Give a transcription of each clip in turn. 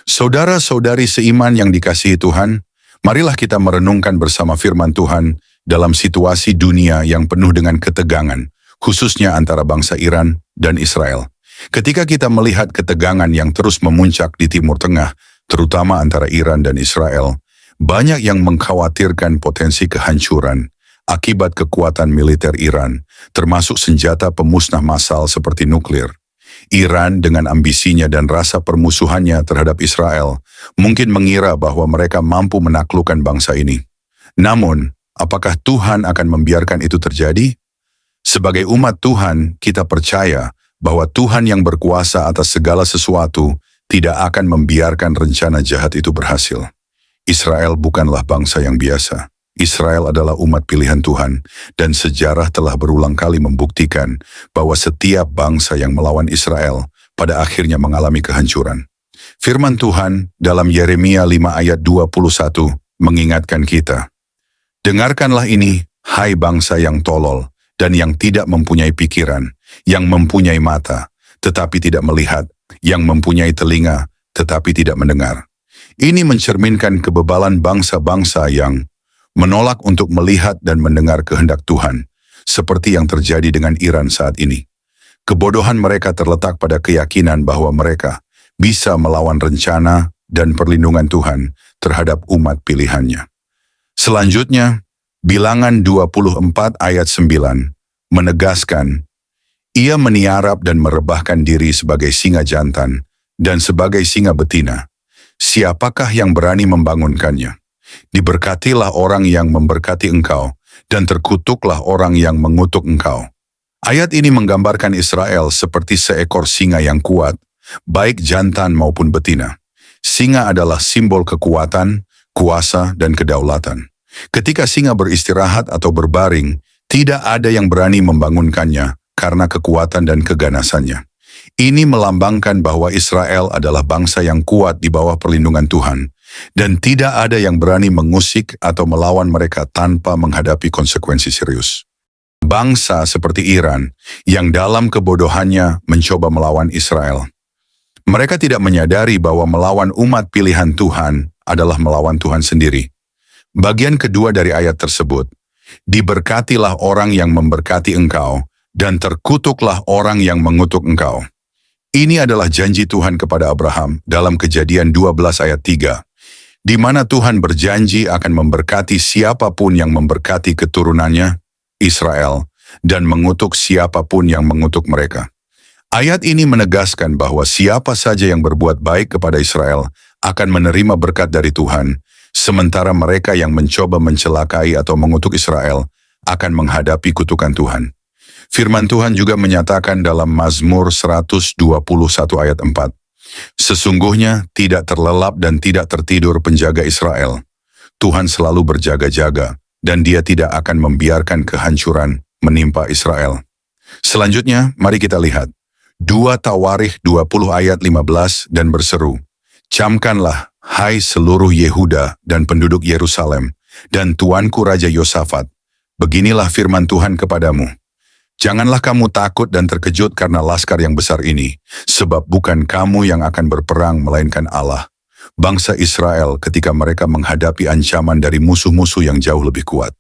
Saudara-saudari seiman yang dikasihi Tuhan, marilah kita merenungkan bersama firman Tuhan dalam situasi dunia yang penuh dengan ketegangan, khususnya antara bangsa Iran dan Israel. Ketika kita melihat ketegangan yang terus memuncak di Timur Tengah, terutama antara Iran dan Israel, banyak yang mengkhawatirkan potensi kehancuran akibat kekuatan militer Iran, termasuk senjata pemusnah massal seperti nuklir. Iran dengan ambisinya dan rasa permusuhannya terhadap Israel mungkin mengira bahwa mereka mampu menaklukkan bangsa ini. Namun, apakah Tuhan akan membiarkan itu terjadi? Sebagai umat Tuhan, kita percaya bahwa Tuhan yang berkuasa atas segala sesuatu tidak akan membiarkan rencana jahat itu berhasil. Israel bukanlah bangsa yang biasa. Israel adalah umat pilihan Tuhan, dan sejarah telah berulang kali membuktikan bahwa setiap bangsa yang melawan Israel pada akhirnya mengalami kehancuran. Firman Tuhan dalam Yeremia 5 ayat 21 mengingatkan kita, "Dengarkanlah ini, hai bangsa yang tolol dan yang tidak mempunyai pikiran, yang mempunyai mata, tetapi tidak melihat, yang mempunyai telinga, tetapi tidak mendengar." Ini mencerminkan kebebalan bangsa-bangsa yang menolak untuk melihat dan mendengar kehendak Tuhan, seperti yang terjadi dengan Iran saat ini. Kebodohan mereka terletak pada keyakinan bahwa mereka bisa melawan rencana dan perlindungan Tuhan terhadap umat pilihannya. Selanjutnya, Bilangan 24 ayat 9 menegaskan, "Ia meniarap dan merebahkan diri sebagai singa jantan dan sebagai singa betina. Siapakah yang berani membangunkannya? Diberkatilah orang yang memberkati engkau, dan terkutuklah orang yang mengutuk engkau." Ayat ini menggambarkan Israel seperti seekor singa yang kuat, baik jantan maupun betina. Singa adalah simbol kekuatan, kuasa, dan kedaulatan. Ketika singa beristirahat atau berbaring, tidak ada yang berani membangunkannya karena kekuatan dan keganasannya. Ini melambangkan bahwa Israel adalah bangsa yang kuat di bawah perlindungan Tuhan, dan tidak ada yang berani mengusik atau melawan mereka tanpa menghadapi konsekuensi serius. Bangsa seperti Iran yang dalam kebodohannya mencoba melawan Israel. Mereka tidak menyadari bahwa melawan umat pilihan Tuhan adalah melawan Tuhan sendiri. Bagian kedua dari ayat tersebut, "Diberkatilah orang yang memberkati engkau, dan terkutuklah orang yang mengutuk engkau." Ini adalah janji Tuhan kepada Abraham dalam Kejadian 12 ayat 3. Di mana Tuhan berjanji akan memberkati siapapun yang memberkati keturunannya, Israel, dan mengutuk siapapun yang mengutuk mereka. Ayat ini menegaskan bahwa siapa saja yang berbuat baik kepada Israel akan menerima berkat dari Tuhan, sementara mereka yang mencoba mencelakai atau mengutuk Israel akan menghadapi kutukan Tuhan. Firman Tuhan juga menyatakan dalam Mazmur 121 ayat 4, "Sesungguhnya tidak terlelap dan tidak tertidur penjaga Israel. Tuhan selalu berjaga-jaga, dan Dia tidak akan membiarkan kehancuran menimpa Israel." Selanjutnya, mari kita lihat 2 Tawarikh 20 ayat 15 dan berseru, "Camkanlah, hai seluruh Yehuda dan penduduk Yerusalem, dan tuanku Raja Yosafat, beginilah firman Tuhan kepadamu. Janganlah kamu takut dan terkejut karena laskar yang besar ini, sebab bukan kamu yang akan berperang melainkan Allah. Bangsa Israel ketika mereka menghadapi ancaman dari musuh-musuh yang jauh lebih kuat.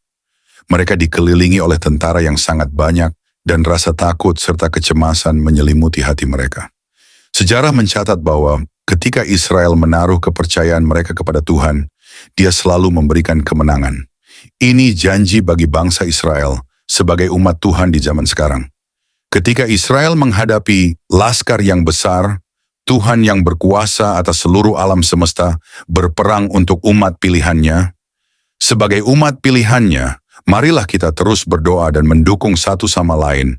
Mereka dikelilingi oleh tentara yang sangat banyak dan rasa takut serta kecemasan menyelimuti hati mereka." Sejarah mencatat bahwa ketika Israel menaruh kepercayaan mereka kepada Tuhan, Dia selalu memberikan kemenangan. Ini janji bagi bangsa Israel sebagai umat Tuhan di zaman sekarang. Ketika Israel menghadapi laskar yang besar, Tuhan yang berkuasa atas seluruh alam semesta berperang untuk umat pilihannya. Sebagai umat pilihannya, marilah kita terus berdoa dan mendukung satu sama lain,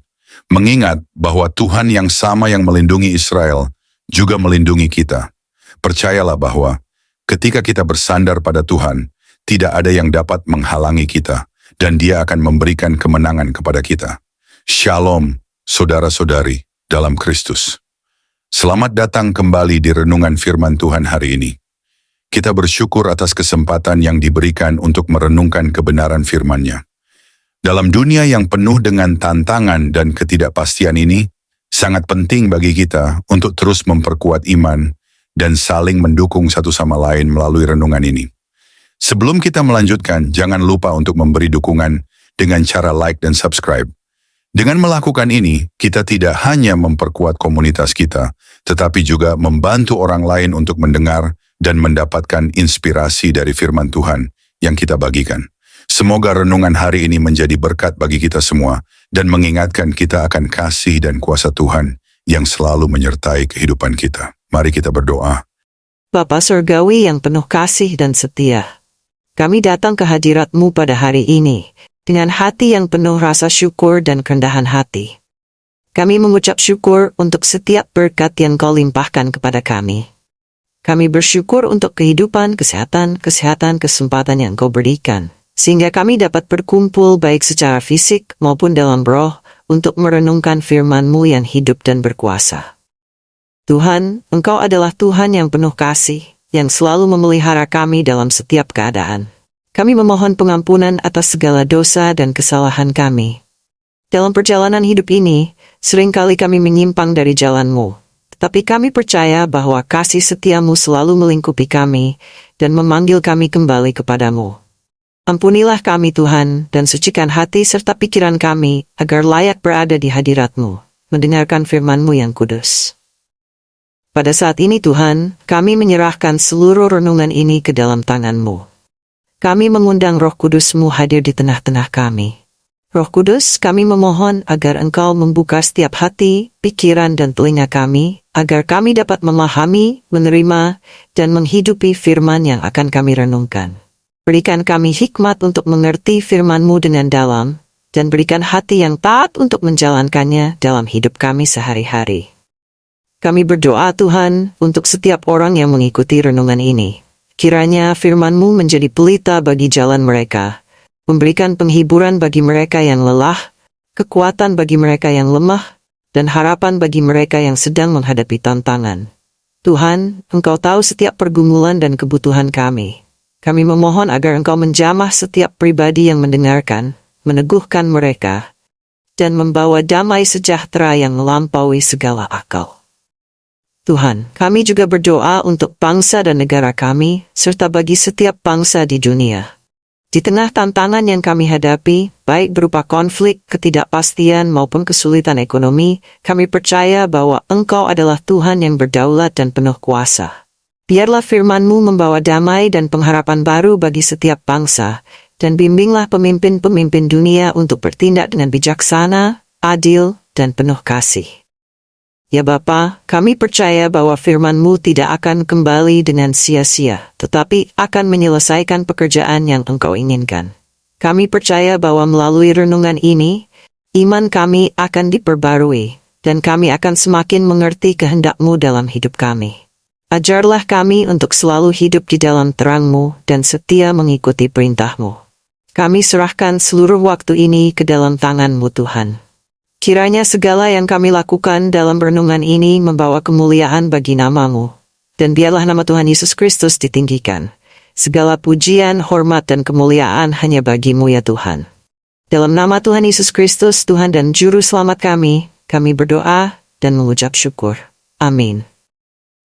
mengingat bahwa Tuhan yang sama yang melindungi Israel juga melindungi kita. Percayalah bahwa ketika kita bersandar pada Tuhan, tidak ada yang dapat menghalangi kita, dan Dia akan memberikan kemenangan kepada kita. Shalom, saudara-saudari dalam Kristus. Selamat datang kembali di renungan firman Tuhan hari ini. Kita bersyukur atas kesempatan yang diberikan untuk merenungkan kebenaran firman-Nya. Dalam dunia yang penuh dengan tantangan dan ketidakpastian ini, sangat penting bagi kita untuk terus memperkuat iman dan saling mendukung satu sama lain melalui renungan ini. Sebelum kita melanjutkan, jangan lupa untuk memberi dukungan dengan cara like dan subscribe. Dengan melakukan ini, kita tidak hanya memperkuat komunitas kita, tetapi juga membantu orang lain untuk mendengar dan mendapatkan inspirasi dari firman Tuhan yang kita bagikan. Semoga renungan hari ini menjadi berkat bagi kita semua dan mengingatkan kita akan kasih dan kuasa Tuhan yang selalu menyertai kehidupan kita. Mari kita berdoa. Bapa Surgawi yang penuh kasih dan setia, kami datang ke hadirat-Mu pada hari ini, dengan hati yang penuh rasa syukur dan kerendahan hati. Kami mengucap syukur untuk setiap berkat yang Kau limpahkan kepada kami. Kami bersyukur untuk kehidupan, kesehatan, kesempatan yang Kau berikan, sehingga kami dapat berkumpul baik secara fisik maupun dalam roh, untuk merenungkan firman-Mu yang hidup dan berkuasa. Tuhan, Engkau adalah Tuhan yang penuh kasih, yang selalu memelihara kami dalam setiap keadaan. Kami memohon pengampunan atas segala dosa dan kesalahan kami. Dalam perjalanan hidup ini, seringkali kami menyimpang dari jalan-Mu, tetapi kami percaya bahwa kasih setia-Mu selalu melingkupi kami dan memanggil kami kembali kepadamu. Ampunilah kami Tuhan, dan sucikan hati serta pikiran kami, agar layak berada di hadirat-Mu, mendengarkan firman-Mu yang kudus. Pada saat ini Tuhan, kami menyerahkan seluruh renungan ini ke dalam tangan-Mu. Kami mengundang Roh Kudus-Mu hadir di tengah-tengah kami. Roh Kudus, kami memohon agar Engkau membuka setiap hati, pikiran dan telinga kami, agar kami dapat memahami, menerima, dan menghidupi firman yang akan kami renungkan. Berikan kami hikmat untuk mengerti firman-Mu dengan dalam, dan berikan hati yang taat untuk menjalankannya dalam hidup kami sehari-hari. Kami berdoa Tuhan untuk setiap orang yang mengikuti renungan ini. Kiranya firman-Mu menjadi pelita bagi jalan mereka, memberikan penghiburan bagi mereka yang lelah, kekuatan bagi mereka yang lemah, dan harapan bagi mereka yang sedang menghadapi tantangan. Tuhan, Engkau tahu setiap pergumulan dan kebutuhan kami. Kami memohon agar Engkau menjamah setiap pribadi yang mendengarkan, meneguhkan mereka, dan membawa damai sejahtera yang melampaui segala akal. Tuhan, kami juga berdoa untuk bangsa dan negara kami, serta bagi setiap bangsa di dunia. Di tengah tantangan yang kami hadapi, baik berupa konflik, ketidakpastian maupun kesulitan ekonomi, kami percaya bahwa Engkau adalah Tuhan yang berdaulat dan penuh kuasa. Biarlah firman-Mu membawa damai dan pengharapan baru bagi setiap bangsa, dan bimbinglah pemimpin-pemimpin dunia untuk bertindak dengan bijaksana, adil, dan penuh kasih. Ya Bapa, kami percaya bahwa firman-Mu tidak akan kembali dengan sia-sia, tetapi akan menyelesaikan pekerjaan yang Engkau inginkan. Kami percaya bahwa melalui renungan ini, iman kami akan diperbarui, dan kami akan semakin mengerti kehendak-Mu dalam hidup kami. Ajarlah kami untuk selalu hidup di dalam terang-Mu dan setia mengikuti perintah-Mu. Kami serahkan seluruh waktu ini ke dalam tangan-Mu Tuhan. Kiranya segala yang kami lakukan dalam renungan ini membawa kemuliaan bagi nama-Mu, dan biarlah nama Tuhan Yesus Kristus ditinggikan. Segala pujian, hormat, dan kemuliaan hanya bagi-Mu ya Tuhan. Dalam nama Tuhan Yesus Kristus, Tuhan dan Juru Selamat kami berdoa dan mengucap syukur. Amin.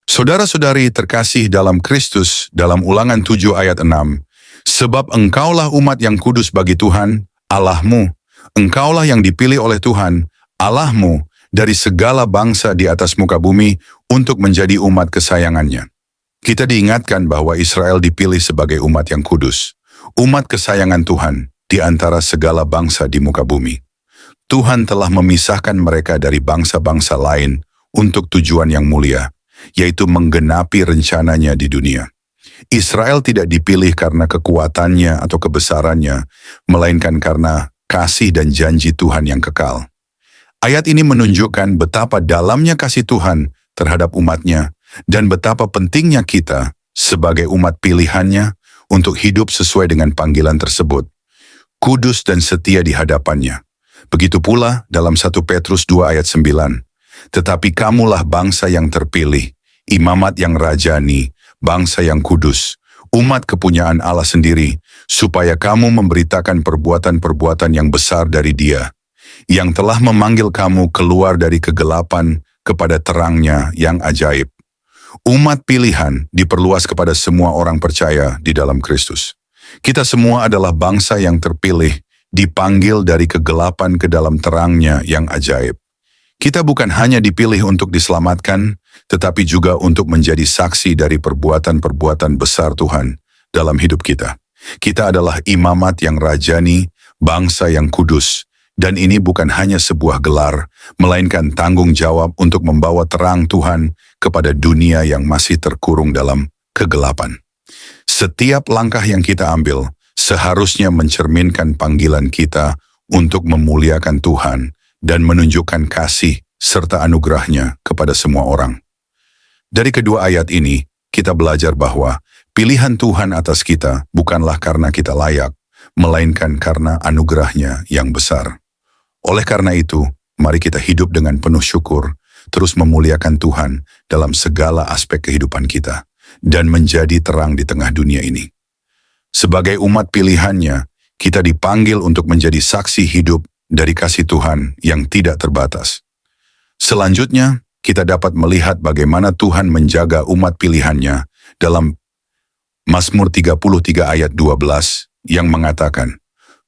Saudara-saudari terkasih dalam Kristus, dalam Ulangan 7 ayat 6, sebab engkaulah umat yang kudus bagi Tuhan, Allah-Mu. Engkaulah yang dipilih oleh Tuhan, Allah-Mu, dari segala bangsa di atas muka bumi untuk menjadi umat kesayangannya. Kita diingatkan bahwa Israel dipilih sebagai umat yang kudus, umat kesayangan Tuhan di antara segala bangsa di muka bumi. Tuhan telah memisahkan mereka dari bangsa-bangsa lain untuk tujuan yang mulia, yaitu menggenapi rencananya di dunia. Israel tidak dipilih karena kekuatannya atau kebesarannya, melainkan karena kasih dan janji Tuhan yang kekal. Ayat ini menunjukkan betapa dalamnya kasih Tuhan terhadap umatnya dan betapa pentingnya kita sebagai umat pilihannya untuk hidup sesuai dengan panggilan tersebut, kudus dan setia di hadapannya. Begitu pula dalam 1 Petrus 2 ayat 9, tetapi kamulah bangsa yang terpilih, imamat yang rajani, bangsa yang kudus, umat kepunyaan Allah sendiri, supaya kamu memberitakan perbuatan-perbuatan yang besar dari Dia, yang telah memanggil kamu keluar dari kegelapan kepada terangnya yang ajaib. Umat pilihan diperluas kepada semua orang percaya di dalam Kristus. Kita semua adalah bangsa yang terpilih, dipanggil dari kegelapan ke dalam terangnya yang ajaib. Kita bukan hanya dipilih untuk diselamatkan, tetapi juga untuk menjadi saksi dari perbuatan-perbuatan besar Tuhan dalam hidup kita. Kita adalah imamat yang rajani, bangsa yang kudus, dan ini bukan hanya sebuah gelar, melainkan tanggung jawab untuk membawa terang Tuhan kepada dunia yang masih terkurung dalam kegelapan. Setiap langkah yang kita ambil seharusnya mencerminkan panggilan kita untuk memuliakan Tuhan dan menunjukkan kasih serta anugerahnya kepada semua orang. Dari kedua ayat ini, kita belajar bahwa pilihan Tuhan atas kita bukanlah karena kita layak, melainkan karena anugerahnya yang besar. Oleh karena itu, mari kita hidup dengan penuh syukur, terus memuliakan Tuhan dalam segala aspek kehidupan kita, dan menjadi terang di tengah dunia ini. Sebagai umat pilihannya, kita dipanggil untuk menjadi saksi hidup dari kasih Tuhan yang tidak terbatas. Selanjutnya, kita dapat melihat bagaimana Tuhan menjaga umat pilihannya dalam Mazmur 33 ayat 12 yang mengatakan,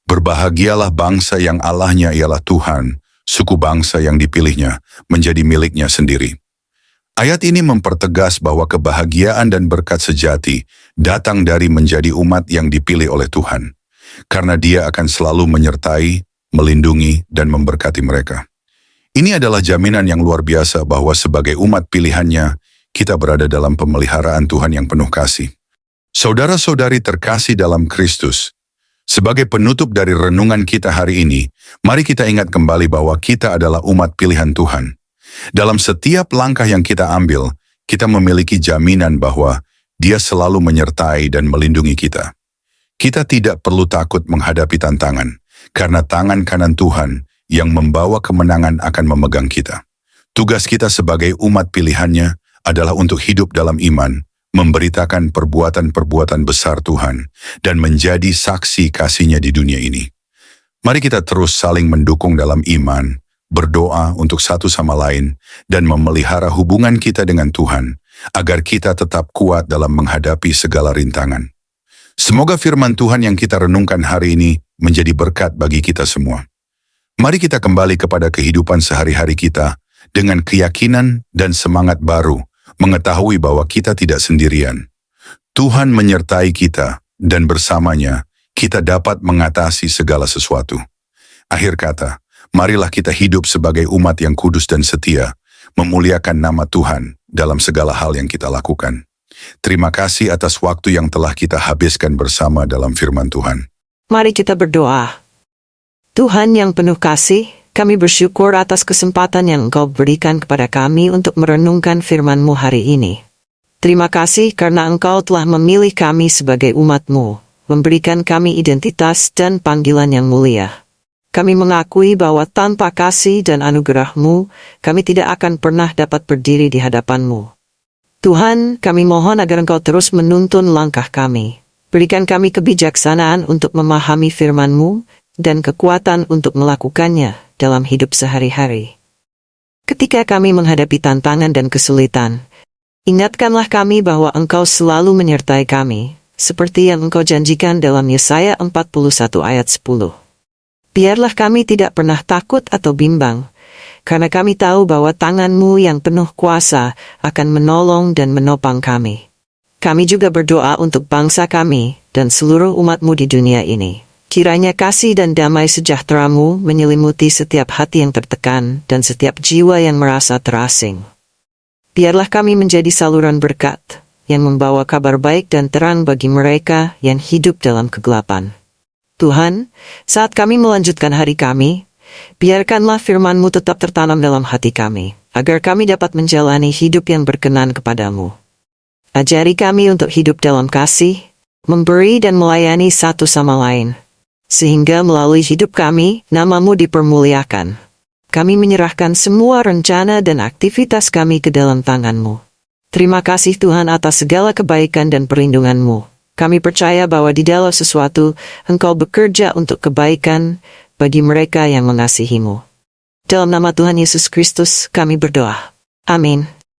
"Berbahagialah bangsa yang Allahnya ialah Tuhan, suku bangsa yang dipilihnya menjadi miliknya sendiri." Ayat ini mempertegas bahwa kebahagiaan dan berkat sejati datang dari menjadi umat yang dipilih oleh Tuhan, karena Dia akan selalu menyertai, melindungi, dan memberkati mereka. Ini adalah jaminan yang luar biasa bahwa sebagai umat pilihannya, kita berada dalam pemeliharaan Tuhan yang penuh kasih. Saudara-saudari terkasih dalam Kristus, sebagai penutup dari renungan kita hari ini, mari kita ingat kembali bahwa kita adalah umat pilihan Tuhan. Dalam setiap langkah yang kita ambil, kita memiliki jaminan bahwa Dia selalu menyertai dan melindungi kita. Kita tidak perlu takut menghadapi tantangan, karena tangan kanan Tuhan yang membawa kemenangan akan memegang kita. Tugas kita sebagai umat pilihannya adalah untuk hidup dalam iman, memberitakan perbuatan-perbuatan besar Tuhan, dan menjadi saksi kasih-Nya di dunia ini. Mari kita terus saling mendukung dalam iman, berdoa untuk satu sama lain, dan memelihara hubungan kita dengan Tuhan, agar kita tetap kuat dalam menghadapi segala rintangan. Semoga firman Tuhan yang kita renungkan hari ini menjadi berkat bagi kita semua. Mari kita kembali kepada kehidupan sehari-hari kita dengan keyakinan dan semangat baru, mengetahui bahwa kita tidak sendirian. Tuhan menyertai kita, dan bersamanya kita dapat mengatasi segala sesuatu. Akhir kata, marilah kita hidup sebagai umat yang kudus dan setia, memuliakan nama Tuhan dalam segala hal yang kita lakukan. Terima kasih atas waktu yang telah kita habiskan bersama dalam firman Tuhan. Mari kita berdoa. Tuhan yang penuh kasih, kami bersyukur atas kesempatan yang Engkau berikan kepada kami untuk merenungkan firman-Mu hari ini. Terima kasih karena Engkau telah memilih kami sebagai umat-Mu, memberikan kami identitas dan panggilan yang mulia. Kami mengakui bahwa tanpa kasih dan anugerah-Mu, kami tidak akan pernah dapat berdiri di hadapan-Mu. Tuhan, kami mohon agar Engkau terus menuntun langkah kami. Berikan kami kebijaksanaan untuk memahami firman-Mu dan kekuatan untuk melakukannya dalam hidup sehari-hari. Ketika kami menghadapi tantangan dan kesulitan, ingatkanlah kami bahwa Engkau selalu menyertai kami, seperti yang Engkau janjikan dalam Yesaya 41 ayat 10. Biarlah kami tidak pernah takut atau bimbang, karena kami tahu bahwa tangan-Mu yang penuh kuasa akan menolong dan menopang kami. Kami juga berdoa untuk bangsa kami dan seluruh umat-Mu di dunia ini. Kiranya kasih dan damai sejahtera-Mu menyelimuti setiap hati yang tertekan dan setiap jiwa yang merasa terasing. Biarlah kami menjadi saluran berkat yang membawa kabar baik dan terang bagi mereka yang hidup dalam kegelapan. Tuhan, saat kami melanjutkan hari kami, biarkanlah firman-Mu tetap tertanam dalam hati kami, agar kami dapat menjalani hidup yang berkenan kepadamu. Ajari kami untuk hidup dalam kasih, memberi dan melayani satu sama lain, sehingga melalui hidup kami, nama-Mu dipermuliakan. Kami menyerahkan semua rencana dan aktivitas kami ke dalam tangan-Mu. Terima kasih Tuhan atas segala kebaikan dan perlindungan-Mu. Kami percaya bahwa di dalam sesuatu, Engkau bekerja untuk kebaikan bagi mereka yang mengasihi-Mu. Dalam nama Tuhan Yesus Kristus, kami berdoa. Amin.